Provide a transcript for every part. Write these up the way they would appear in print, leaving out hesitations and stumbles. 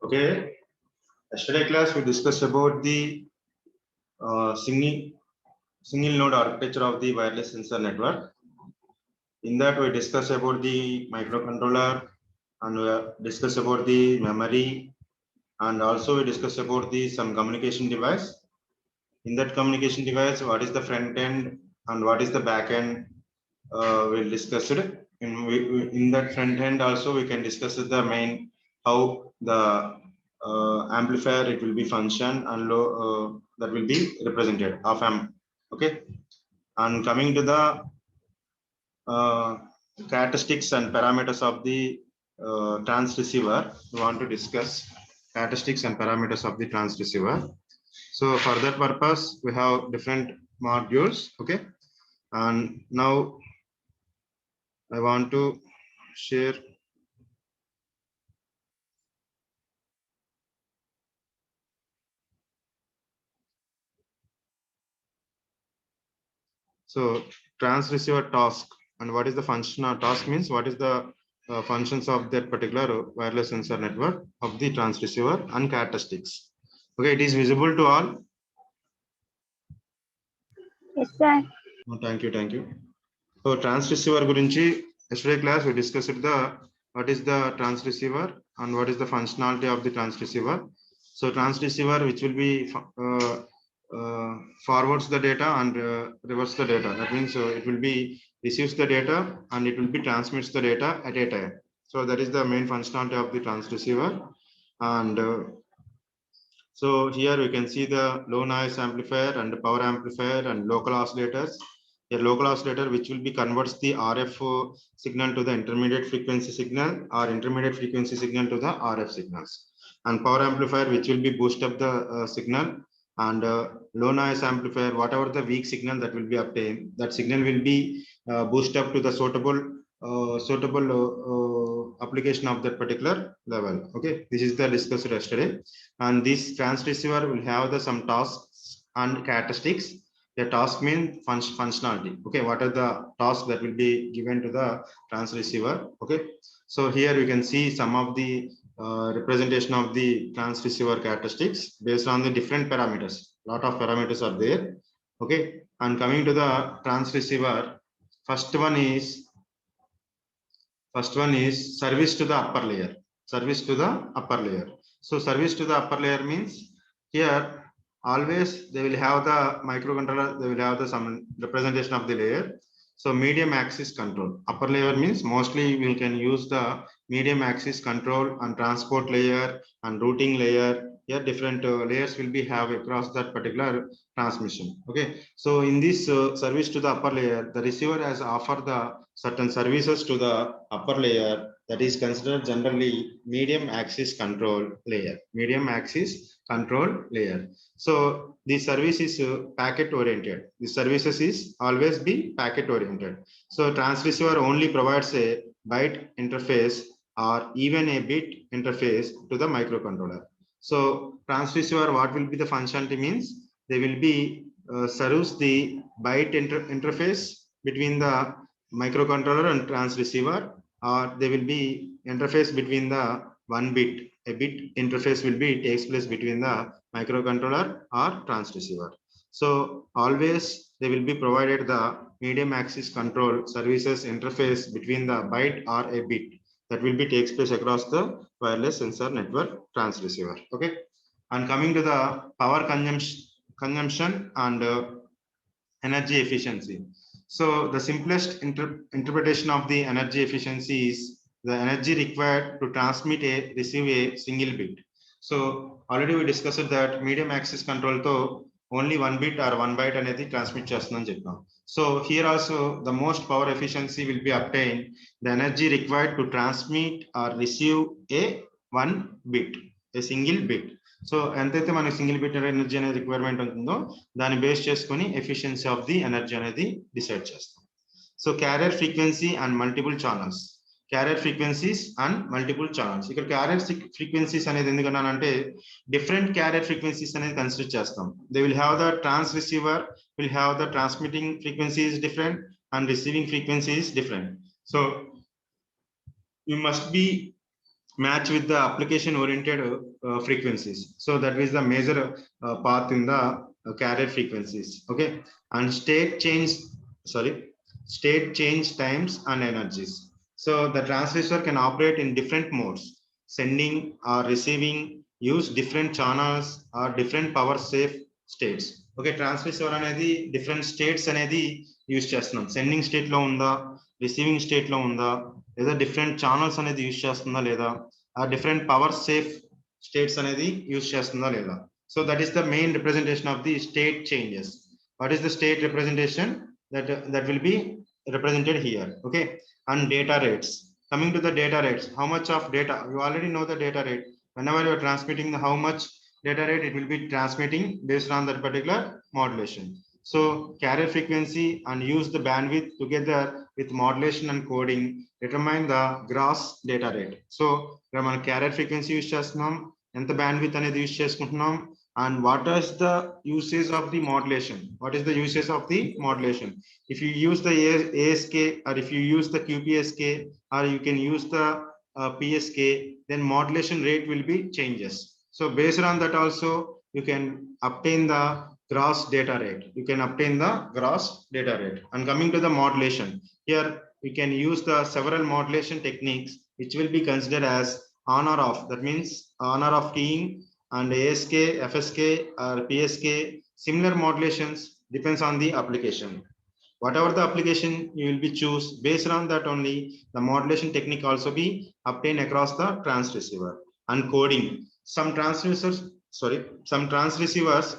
Okay, yesterday class we discussed about the single node architecture of the wireless sensor network. In that we discussed about the microcontroller and we discussed about the memory, and also we discussed about the some communication device. In that communication device, what is the front end and what is the back end? We'll discuss it. In that front end also we can discuss the main how the amplifier it will be function and that will be represented of amp. Okay, and coming to the characteristics and parameters of the transceiver, we want to discuss characteristics and parameters of the transceiver. So for that purpose we have different modules. Okay, and now I want to share. So transceiver task, and what is the function of task means what is the functions of that particular wireless sensor network of the transceiver and characteristics. Okay, it is visible to all. Yes, sir. Oh, thank you. So transceiver gurinchi yesterday class we discussed the what is the transceiver and what is the functionality of the transceiver. So transceiver which will be forwards the data and reverse the data. That means it will be receives the data and it will be transmits the data at a time. So that is the main functionality of the transceiver. And so here we can see the low noise amplifier and power amplifier and local oscillators. A local oscillator which will be converts the RF signal to the intermediate frequency signal or intermediate frequency signal to the RF signals, and power amplifier which will be boost up the signal, and low noise amplifier whatever the weak signal that will be obtained, that signal will be boost up to the suitable application of that particular level. Okay, this is the discussed yesterday, and this transceiver will have the some tasks and characteristics. The task means functionality. Okay, what are the tasks that will be given to the transceiver? Okay, so here you can see some of the representation of the transceiver characteristics based on the different parameters. Lot of parameters are there. Okay, and coming to the transceiver, first one is service to the upper layer. Service to the upper layer. So service to the upper layer means here always they will have the microcontroller, they will have the some representation of the layer. So medium axis control. Upper layer means mostly we can use the medium axis control and transport layer and routing layer. Here different layers will be have across that particular transmission. Okay, so in this service to the upper layer, the receiver has offered the certain services to the upper layer that is considered generally medium axis control layer. Medium axis control layer. So the service is packet oriented. The services is always be packet oriented. So transceiver only provides a byte interface or even a bit interface to the microcontroller. So transceiver, what will be the functionality means they will be serves the byte interface between the microcontroller and transceiver, or they will be interface between the one bit. A bit interface will be takes place between the microcontroller or transceiver. So always they will be provided the medium axis control services interface between the byte or a bit that will be takes place across the wireless sensor network transceiver. Okay, and coming to the power consumption and energy efficiency. So the simplest interpretation of the energy efficiency is the energy required to transmit a receive a single bit. So already we discussed that medium axis control to only one bit or one byte anedi transmit chestunani cheppam. So here also the most power efficiency will be obtained the energy required to transmit or receive a one bit, a single bit. So ఎంతైతే మనకి single bit energy అనేది requirement ఉంటుందో దాన్ని base చేసుకొని efficiency of the energy అనేది decide చేస్తాం. So carrier frequency and multiple channels. Carrier frequencies and multiple channels. ఇక్కడ carrier frequencies అనేది ఎందుకన్నానంటే డిఫరెంట్ క్యారియర్ ఫ్రీక్వెన్సీస్ అనేది కన్సిడర్ చేస్తాం. They will have the transreceiver will have the transmitting frequency is different and receiving frequency is different. So you must B match with the application oriented frequencies. So that is the major path in the carrier frequencies. Okay, and state change times and energies. So the transistor can operate in different modes: sending or receiving, use different channels or different power safe states. Okay, transistor అనేది different states అనేది use చేస్తున్నాం. Sending state లో ఉందా, receiving state లో ఉందా, లేదా different channels అనేది use చేస్తుందా లేదా, ఆ డిఫరెంట్ పవర్ సేఫ్ స్టేట్స్ అనేది యూస్ చేస్తుందా లేదా. So that is the main representation of the state changes. What is the state representation that will be represented here. Okay, and data rates. Coming to the data rates, how much of data, you already know the data rate. Whenever you are transmitting the how much data rate, it will be transmitting based on that particular modulation. So carrier frequency and use the bandwidth together with modulation and coding determine the gross data rate. So మనం carrier frequency use చేస్తున్నాం, ఎంత bandwidth అనేది use చేసుకుంటున్నాం, and what is the usage of the modulation. What is the usage of the modulation? If you use the ASK, or if you use the QPSK, or you can use the PSK, then modulation rate will be changes. So based on that also you can obtain the gross data rate. You can obtain the gross data rate. And coming to the modulation, here we can use the several modulation techniques which will be considered as on or off. That means on or off keying, and ASK, FSK or PSK. Similar modulations depends on the application. Whatever the application you will be choose, based on that only the modulation technique also be obtained across the transceiver. And coding, some transceivers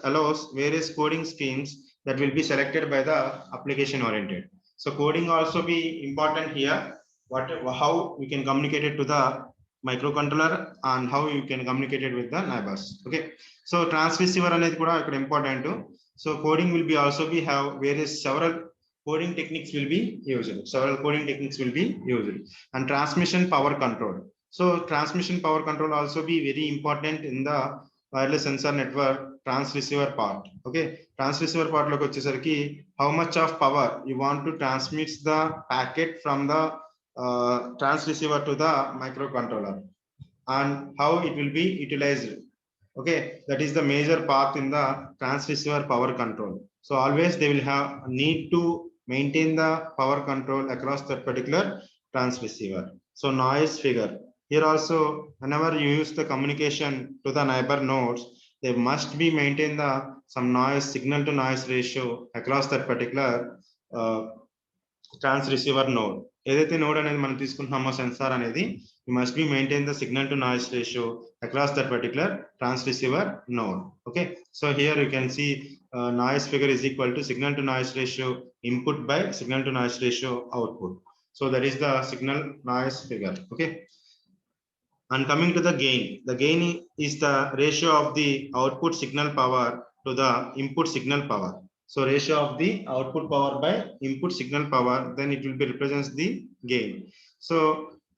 allows various coding schemes that will be selected by the application oriented. So coding also be important here. How we can communicate it to the microcontroller and how you can communicate it with the neighbors. Okay, so transceiver అనేది కూడా ఇక్కడ important. So coding will be also be have various several coding techniques will be used. Several coding techniques will be used. And transmission power control. So transmission power control also be very important in the wireless sensor network transceiver part. Okay, transceiver part loki vachesariki how much of power you want to transmit the packet from the transceiver to the microcontroller, and how it will be utilized. Okay, that is the major path in the transceiver power control. So always they will have need to maintain the power control across that particular transceiver. So noise figure, here also whenever you use the communication to the neighbor nodes, they must be maintain the some noise signal to noise ratio across that particular transceiver node. ఏదైతే node అనేది మనం తీసుకుంటున్నామో censor అనేది, you must be maintain the signal to noise ratio across that particular transceiver node. Okay, so here you can see noise figure is equal to signal to noise ratio input by signal to noise ratio output. So that is the signal noise figure. Okay, and coming to the gain is the ratio of the output signal power to the input signal power. So ratio of the output power by input signal power, then it will be represents the gain. So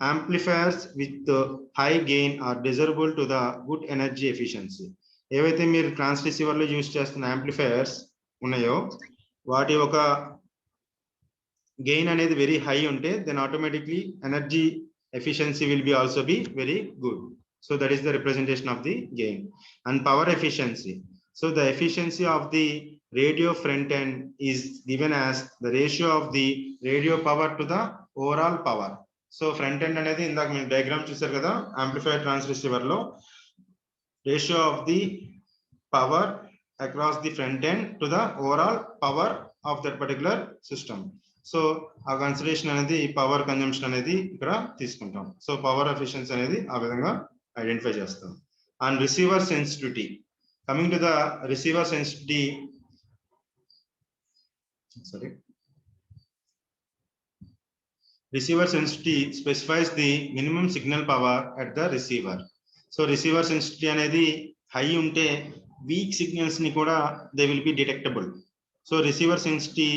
amplifiers with the high gain are desirable to the good energy efficiency. ఏవైతే మీరు transreceiver లో use చేస్తున్న amplifiers ఉన్నాయో వాటి ఒక gain అనేది very high ఉంటే then automatically energy efficiency will be also be very good. So that is the representation of the gain. And power efficiency, so the efficiency of the radio front end is given as the ratio of the radio power to the overall power. So front end అనేది ఇందాక మీరు diagram చూశారు కదా amplifier transreceiver లో, ratio of the power across the front end to the overall power of that particular system. So ఆ consideration అనేది power consumption అనేది ఇక్కడ తీసుకుంటాం. సో పవర్ ఎఫిషియన్సీ అనేది ఆ విధంగా ఐడెంటిఫై చేస్తాం. And receiver sensitivity, coming to the receiver sensitivity, receiver sensitivity specifies the minimum signal power at the receiver. So receiver sensitivity అనేది హై ఉంటే weak signals ni kuda they will be detectable. So receiver sensitivity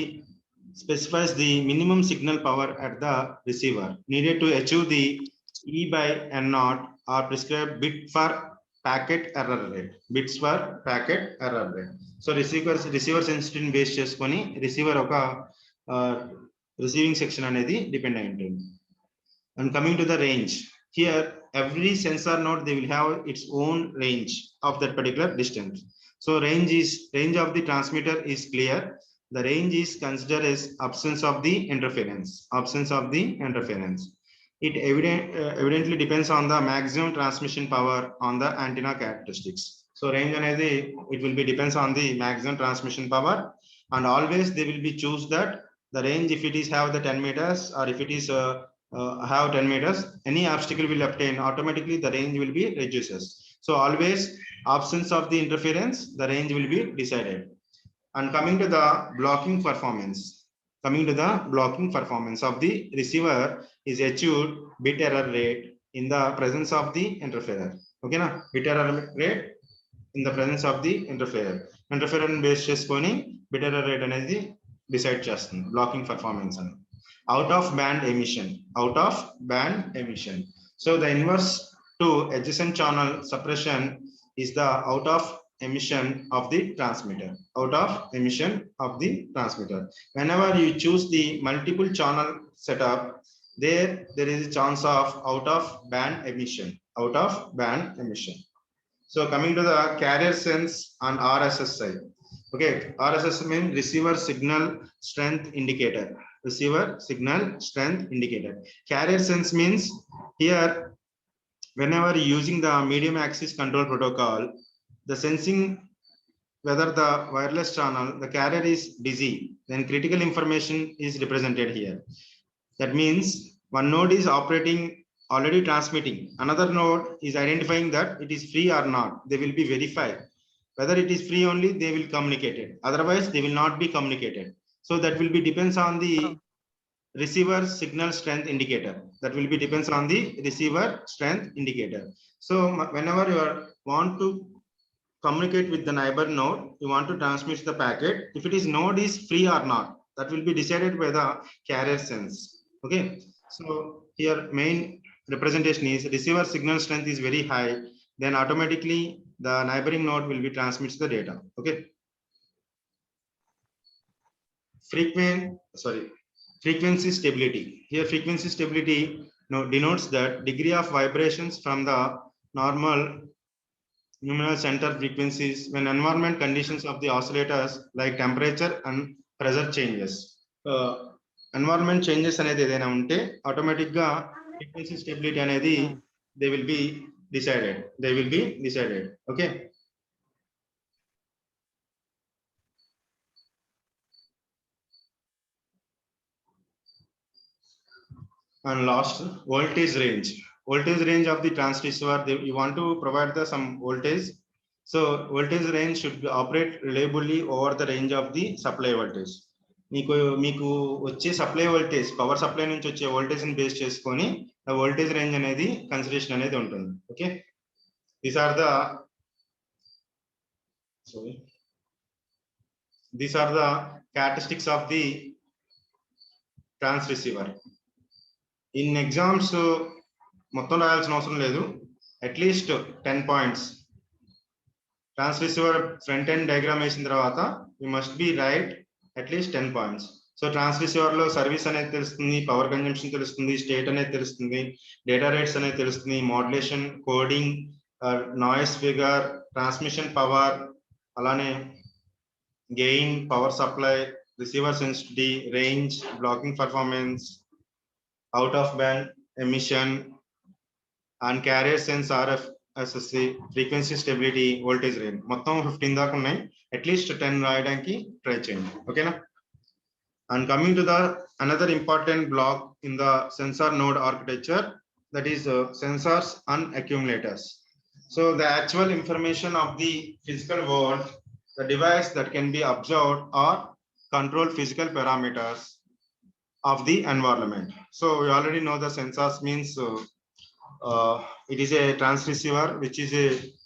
specifies the minimum signal power at the receiver needed to achieve the E by N naught or prescribed bit for packet error rate. Bits for packet error rate. So receiver sensitivity base cheskoni receiver oka receiving section అనేది depend అయి ఉంటుంది. And coming to the range, here every sensor node, they will have its own range of that particular distance. So range of the transmitter is clear. The range is considered as absence of the interference. It evidently depends on the maximum transmission power on the antenna characteristics. So range anedi, it will be depends on the maximum transmission power, and always they will be choose that the range, if it is have the 10 meters, or if it is have 10 meters, any obstacle will obtain automatically, the range will be reduces. So always absence of the interference, the range will be decided. And coming to the blocking performance of the receiver is achieved bit error rate in the presence of the interferer. Okay na, bit error rate in the presence of the interferer. Interference based cheskoni bit error rate anedi decide chestundi blocking performance ani. Out of band emission. So the inverse to adjacent channel suppression is the out of emission of the transmitter. Whenever you choose the multiple channel setup, there is a chance of out of band emission. So coming to the carrier sense and RSS side. Okay, RSS means receiver signal strength indicator. Carrier sense means here, whenever using the medium access control protocol, the sensing whether the wireless channel, the carrier is busy, then critical information is represented here. That means one node is operating, already transmitting. Another node is identifying that it is free or not. They will be verified. Whether it is free only, they will communicate it. Otherwise, they will not be communicated. So that will be depends on the receiver signal strength indicator. So whenever you want to communicate with the neighbor node, you want to transmit the packet. If it is node is free or not, that will be decided by the carrier sense. Okay. So here main representation is receiver signal strength is very high, then automatically the neighboring node will be transmits the data. Okay. Frequency stability. Here frequency stability denotes that degree of vibrations from the normal numinal center frequencies when environment conditions of the oscillators like temperature and pressure changes. Environment changes అనేది ఏదైనా ఉంటే automatic గా frequency stability అనేది they will be decided. Okay. And last, voltage range of the transducer. You want to provide some voltage, so voltage range should operate reliably over the range of the supply voltage. మీకు వచ్చే supply voltage, power supply నుంచి వచ్చే voltage ని base చేసుకొని voltage range అనేది consideration అనేది ఉంటుంది. Okay, these are the characteristics of the trans receiver. In exams మొత్తం రాయాల్సిన అవసరం లేదు, at least 10 points. Trans receiver front end diagram వేసిన తర్వాత you must be write at least 10 points. So trans receiver లో సర్వీస్ అనేది తెలుస్తుంది, పవర్ కన్జంప్షన్ తెలుస్తుంది, స్టేట్ అనేది తెలుస్తుంది, డేటా రేట్స్ అనేది తెలుస్తుంది, modulation, coding, noise figure, transmission power, అలానే gain, power supply, receiver sensitivity, range, blocking performance, out of band emission, and carrier sense, RF SSC, frequency stability, voltage range. మొత్తం 15 దాకా ఉన్నాయి, at least 10 రాయడానికి try చేయండి. ఓకేనా? And coming to the another important block in the sensor node architecture, that is sensors and accumulators. So the actual information of the physical world, the device that can be observed or control physical parameters of the environment. So we already know the sensors means it is a transceiver which is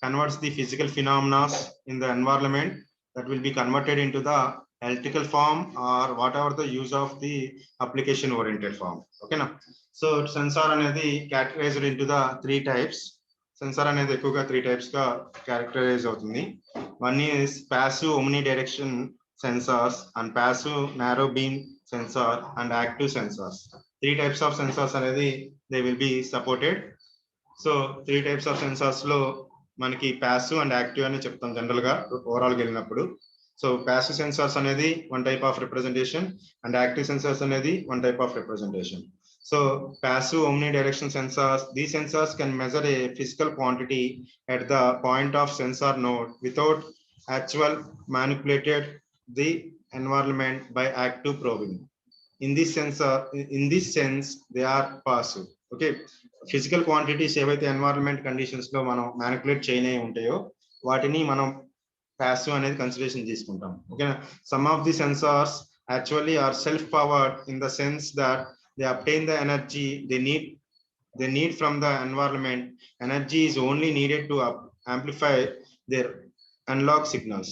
converts the physical phenomena in the environment that will be converted into the electrical form or whatever the use of the application oriented form. Okay na? So sensor anedi categorized into the 3 types. Sensor anedi ఎక్కువగా 3 types గా characterize అవుతుంది. One is passive omnidirection sensors and passive narrow beam sensor and active sensors. 3 types of sensors anedi they will be supported. So 3 types of sensors లో మనకి passive and active అని చెప్తాం general గా overall గా వెళ్ళినప్పుడు. So passive sensors అనేది one type of representation and active sensors అనేది one type of representation. So passive omnidirectional sensors, these sensors can measure a physical quantity at the point of sensor node without actual manipulated the environment by active probing. In this sense they are passive. Okay, physical quantities ఏవైతే environment conditions లో మనం manipulate చేయనే ఉంటాయో వాటిని మనం passive అనేది consideration తీసుకుంటాం. Okay, some of the sensors actually are self powered in the sense that they obtain the energy they need from the environment. Energy is only needed to amplify their analog signals.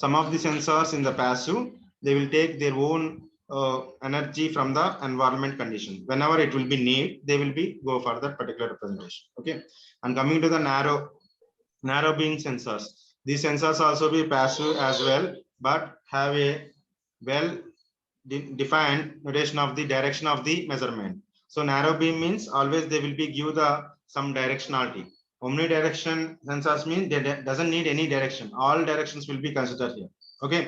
Some of the sensors in the passive, they will take their own energy from the environment condition. Whenever it will be need, they will be go for that particular representation. Okay, and coming to the narrow beam sensors, these sensors also be passive as well, but have a well defined notation of the direction of the measurement. So narrow beam means always they will be give the some directionality. Omnidirection sensors mean they doesn't need any direction, all directions will be considered here. Okay,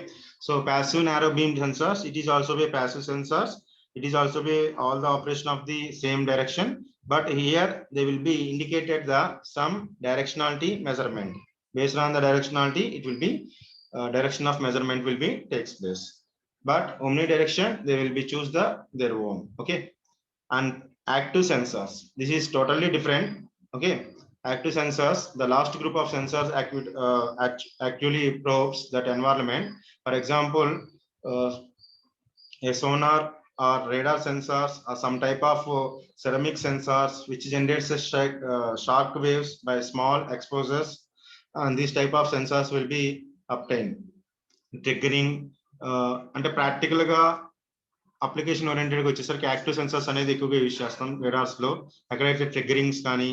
so passive narrow beam sensors, it is also a passive sensors, it is also be all the operation of the same direction, but here they will be indicated the some directionality measurement. Based on the directionality, it will be direction of measurement will be takes place, but omnidirection they will be choose their own. Okay, and active sensors, this is totally different. Okay, active sensors, the last group of sensors actually probes that environment. For example, a sonar or radar sensors or some type of ceramic sensors which generates a shock waves by small exposures, and these type of sensors will be obtained. Triggering అంటే practical గా application oriented గా వచ్చేసరికి active sensors అనేది ఎక్కువగా use చేస్తాం radars లో. ఎక్కడైతే ట్రిగ్గరింగ్స్ కానీ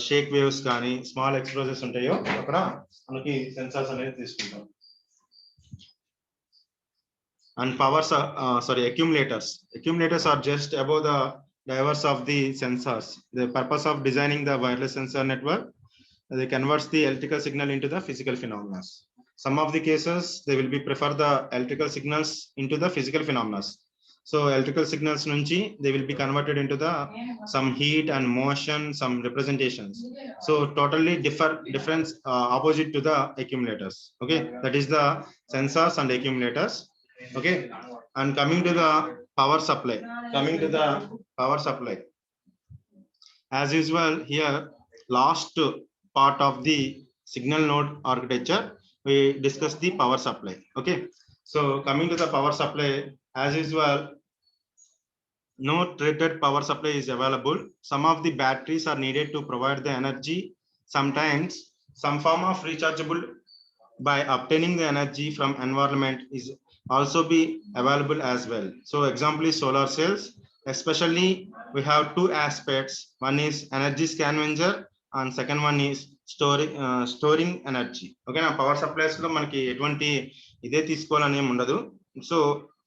షేక్ వేవ్స్ కానీ స్మాల్ ఎక్స్ప్లోజర్స్ ఉంటాయో అక్కడ మనకి సెన్సార్స్ అనేది తీసుకుంటాం. And accumulators are just above the drivers of the sensors. The purpose of designing the wireless sensor network, they converts the electrical signal into the physical phenomena. Some of the cases they will be prefer the electrical signals into the physical phenomena. So electrical signals nunchi they will be converted into the some heat and motion, some representations. So totally different opposite to the accumulators. Okay, that is the sensors and accumulators. Okay, and coming to the power supply, as usual here last part of the signal node architecture we discuss the power supply. Okay, so coming to the power supply, as usual no threaded power supply is available. Some of the batteries are needed to provide the energy. Sometimes some form of rechargeable by obtaining the energy from environment is also be available as well. So example is solar cells. Especially we have two aspects, one is energy scavenger and second one is storing energy. Okay, na power supplies lo manaki etvanti ide తీసుకోవాలని ఏం ఉండదు. So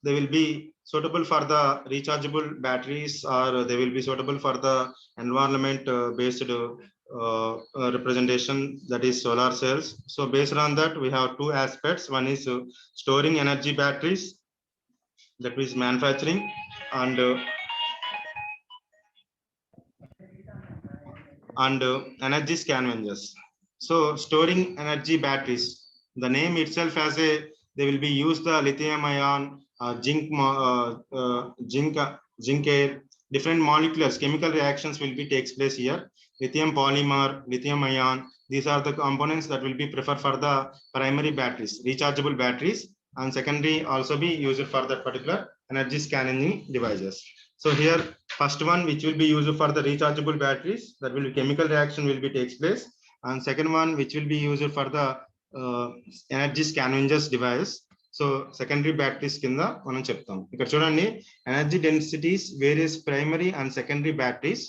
they will be suitable for the rechargeable batteries or they will be suitable for the environment based representation, that is solar cells. So based on that we have two aspects, one is storing energy batteries, that is manufacturing, and energy scavengers. So storing energy batteries, the name itself has a they will be used the lithium ion, zinc air, different molecules, chemical reactions will be takes place here. Lithium polymer, lithium ion, these are the components that will be preferred for the primary batteries, rechargeable batteries, and secondary also be used for that particular energy scanning devices. So here first one which will be used for the rechargeable batteries, that will be chemical reaction will be takes place, and second one which will be used for the energy scavengers device. So secondary batteries కింద మనం చెప్తాం. ఇక్కడ చూడండి energy densities various primary and secondary batteries.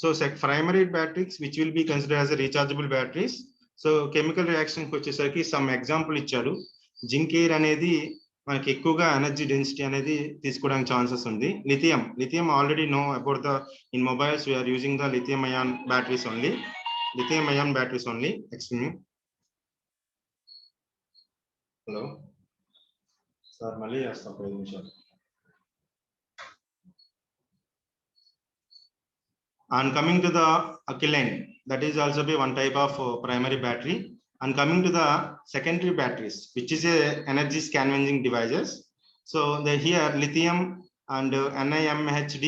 So primary batteries which will be considered as a rechargeable batteries. So chemical reaction కి వచ్చేసరికి some example ఇచ్చాడు. Zinc air అనేది మనకి ఎక్కువగా ఎనర్జీ డెన్సిటీ అనేది తీసుకోవడానికి ఛాన్సెస్ ఉంది. Lithium already know about the in mobiles we are using the lithium ion batteries only. Excuse me. Hello sir, మళ్ళీ చేస్తాం 5 నిమిషాలు. And coming to the alkaline, that is also be one type of primary battery. And coming to the secondary batteries, which is a energy scavenging devices. So the here lithium and NiMHD,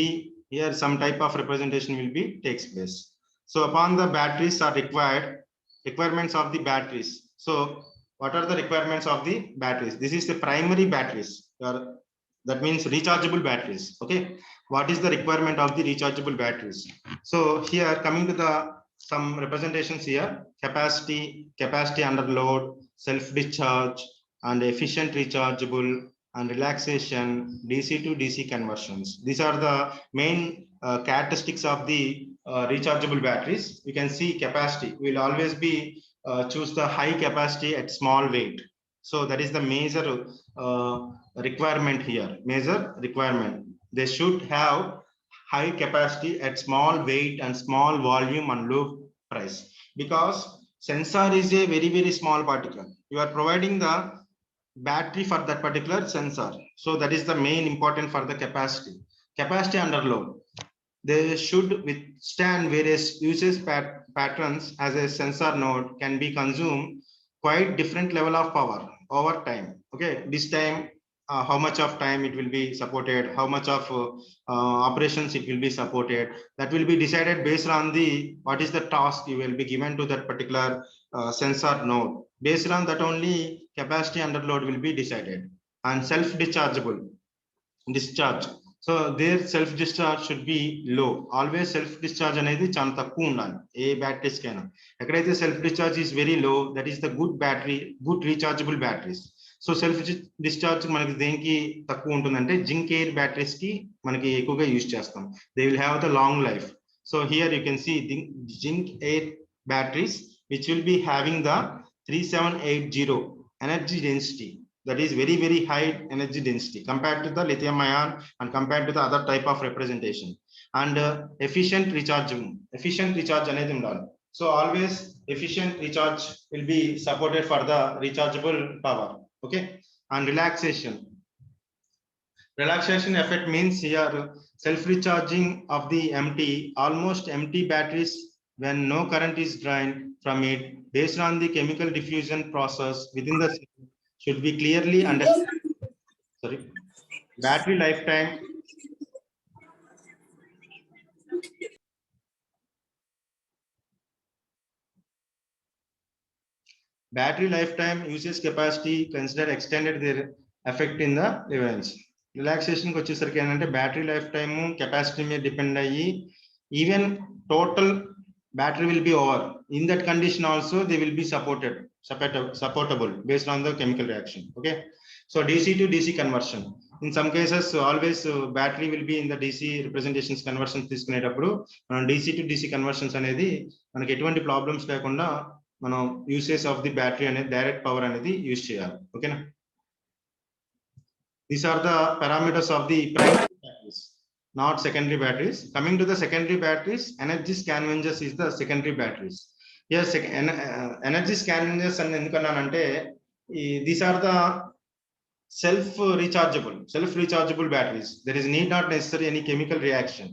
here some type of representation will be takes place. So upon the batteries are requirements of the batteries. So what are the requirements of the batteries? This is the primary batteries. That means rechargeable batteries. Okay, what is the requirement of the rechargeable batteries? So here coming to the some representations here: capacity under load, self discharge, and efficient rechargeable, and relaxation, DC to DC conversions. These are the main characteristics of the rechargeable batteries. You can see capacity will always be choose the high capacity at small weight. So that is the major requirement here. They should have high capacity at small weight and small volume and low price, because sensor is a very small particle. You are providing the battery for that particular sensor. So that is the main important for the capacity under load. They should withstand various usage patterns, as a sensor node can be consumed quite different level of power over time. Okay, this time how much of time it will be supported, how much of operations it will be supported, that will be decided based on the what is the task you will be given to that particular sensor node. Based on that only capacity under load will be decided. And self discharge, so their self discharge should be low. Always self discharge అనేది చాలా తక్కువ ఉండాలి ఏ batteries కైనా. ఎక్కడైతే self discharge is very low, that is the good rechargeable batteries. So self discharge మనకి దేనికి తక్కువ ఉంటుందంటే జింక్ ఎయిర్ బ్యాటరీస్ కి మనకి ఎక్కువగా యూజ్ చేస్తాం. They will have the long life. So here you can see zinc air batteries which will be having the 3780 energy density. That is very high energy density compared to the lithium ion and compared to the other type of representation. And efficient recharge anedi undali. So always efficient recharge will be supported for the rechargeable power. Okay, and relaxation effect means here self recharging of the almost empty batteries when no current is drained from it, based on the chemical diffusion process within the should be clearly understood. Battery lifetime usage capacity consider extended their effect in the events. Relaxation ko vachesariki enante battery lifetime capacity may depend ayyi, even total battery will be over. In that condition also they will be supportable based on the chemical reaction. Okay, so DC to DC conversion, in some cases always battery will be in the DC representations conversions తీసుకునేటప్పుడు మనం DC to DC conversions అనేది మనకి ఎటువంటి problems లేకుండా మనం usage of the battery అనేది direct power అనేది use చేయాలి. ఓకేనా, these are the parameters of the primary batteries, not secondary batteries. Coming to the secondary batteries, energy scavengers is the secondary batteries. Yes, energy scavengers and endukanante these are the self rechargeable batteries. There is not necessary any chemical reaction.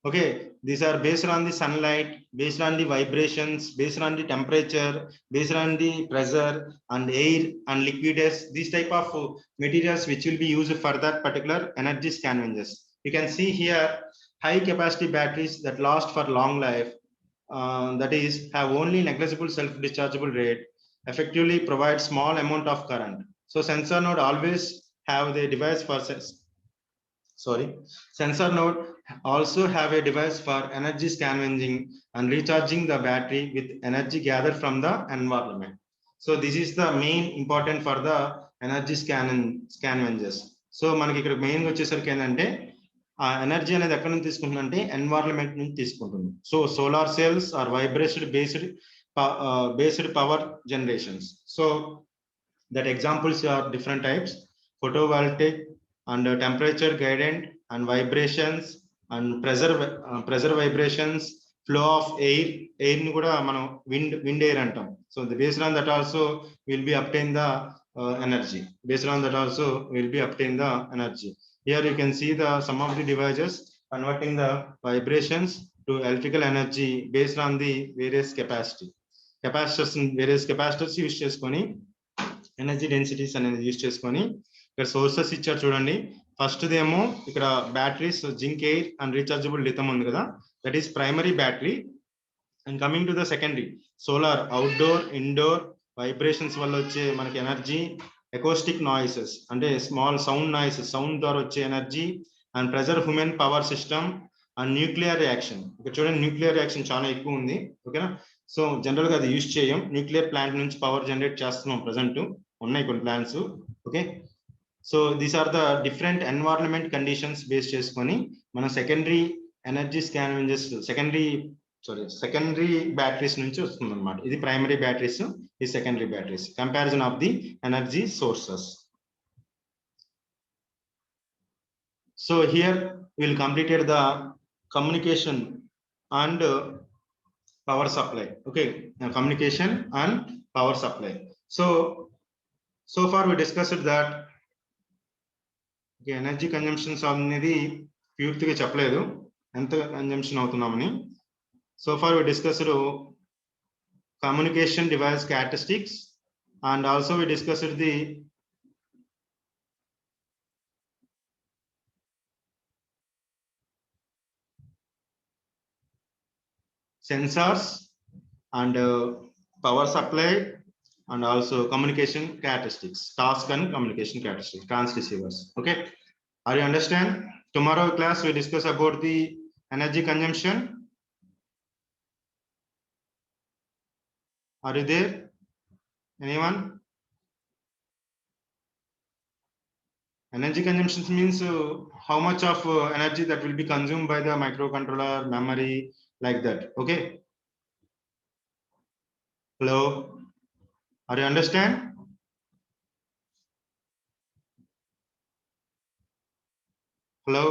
Okay, these are based on the sunlight, based on the vibrations, based on the temperature, based on the pressure and air and liquids, these type of materials which will be used for that particular energy scavengers. You can see here high capacity batteries that last for long life, that is have only negligible self dischargeable rate, effectively provide small amount of current. So sensor node always have the device for sensor node also have a device for energy scavenging and recharging the battery with energy gathered from the environment. So this is the main important for the energy scavengers. So మనకి ఇక్కడ main వచ్చేసరికి ఏంటంటే ఆ energy అనేది ఎక్కడ నుంచి తీసుకుంటుందంటే environment నుంచి తీసుకుంటుంది. So solar cells are vibration based power generations. So that examples are different types. photovoltaic and temperature gradient and vibrations and pressure vibrations, flow of air ni kuda manam wind air antam. So based on that also will be obtain the energy. Based on that also will be obtain the energy. Here you can see the some of the devices converting the vibrations to electrical energy based on the various capacitors various capacitors use చేసుకొని energy densities అనేది use చేసుకొని ఇక్కడ sources ఇచ్చారు చూడండి. First దేమో ఇక్కడ batteries zinc air and rechargeable lithium ఉంది కదా, that is primary battery. And coming to the secondary solar outdoor indoor vibrations వల్ల వచ్చే మనకి ఎనర్జీ, ఎకోస్టిక్ నాయిసెస్ అంటే స్మాల్ సౌండ్ నాయిసెస్ సౌండ్ ద్వారా వచ్చే energy, and pressure human power system and nuclear reaction. ఇక్కడ చూడండి న్యూక్లియర్ రియాక్షన్ చాలా ఎక్కువ ఉంది, ఓకేనా. సో జనరల్ గా అది యూజ్ చేయం, న్యూక్లియర్ ప్లాంట్ నుంచి పవర్ జనరేట్ చేస్తున్నాం ప్రజెంట్, ఉన్నాయి కొన్ని plans, okay. So these are the different environment conditions base చేసుకొని మన secondary energy scavengers secondary batteries నుంచి వస్తుంది అనమాట. ఇది ప్రైమరీ బ్యాటరీస్, ఈ secondary batteries, comparison of the energy sources. So here we will completed the communication and power supply. Okay, communication and power supply. So far we discussed that okay, energy consumption అనేది పూర్తిగా చెప్పలేదు ఎంత consumption అవుతున్నామని. So far we discussed communication device characteristics and also we discussed the sensors and power supply and also communication characteristics, task and communication characteristics, transceivers. Okay, are you understand? Tomorrow class we discuss about the energy consumption. Are you there? Anyone? Energy consumption means how much of energy that will be consumed by the microcontroller, memory, like that. Okay, hello, are you understand? Hello.